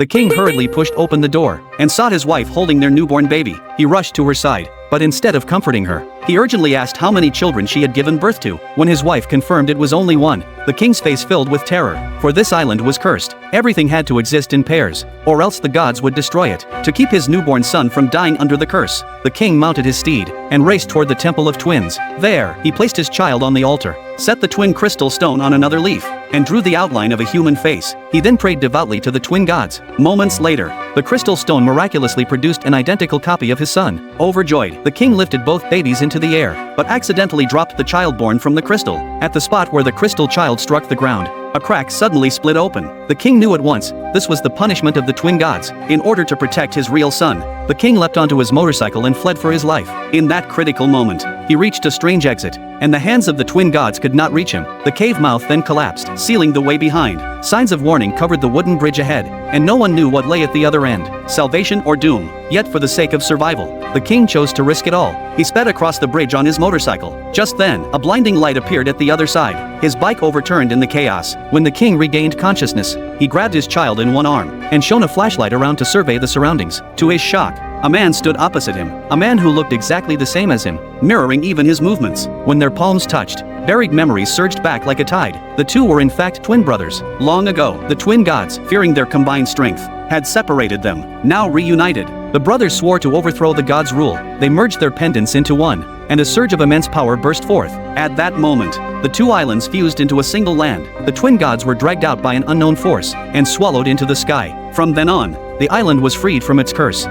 The king hurriedly pushed open the door and saw his wife holding their newborn baby. He rushed to her side, but instead of comforting her, he urgently asked how many children she had given birth to. When his wife confirmed it was only one, the king's face filled with terror, for this island was cursed. Everything had to exist in pairs, or else the gods would destroy it. To keep his newborn son from dying under the curse, the king mounted his steed and raced toward the Temple of Twins. There, he placed his child on the altar, set the twin crystal stone on another leaf, and drew the outline of a human face. He then prayed devoutly to the twin gods. Moments later, the crystal stone miraculously produced an identical copy of his son. Overjoyed, the king lifted both babies into the air, but accidentally dropped the child born from the crystal. At the spot where the crystal child struck the ground, a crack suddenly split open. The king knew at once, this was the punishment of the twin gods. In order to protect his real son, the king leapt onto his motorcycle and fled for his life. In that critical moment, he reached a strange exit, and the hands of the twin gods could not reach him. The cave mouth then collapsed, sealing the way behind. Signs of warning covered the wooden bridge ahead, and no one knew what lay at the other end, salvation or doom. Yet for the sake of survival, the king chose to risk it all. He sped across the bridge on his motorcycle. Just then, a blinding light appeared at the other side. His bike overturned in the chaos. When the king regained consciousness, he grabbed his child in one arm and shone a flashlight around to survey the surroundings. To his shock, a man stood opposite him, a man who looked exactly the same as him, mirroring even his movements. When their palms touched, buried memories surged back like a tide. The two were in fact twin brothers. Long ago, the twin gods, fearing their combined strength, had separated them. Now reunited, the brothers swore to overthrow the gods' rule. They merged their pendants into one, and a surge of immense power burst forth. At that moment, the two islands fused into a single land. The twin gods were dragged out by an unknown force and swallowed into the sky. From then on, the island was freed from its curse.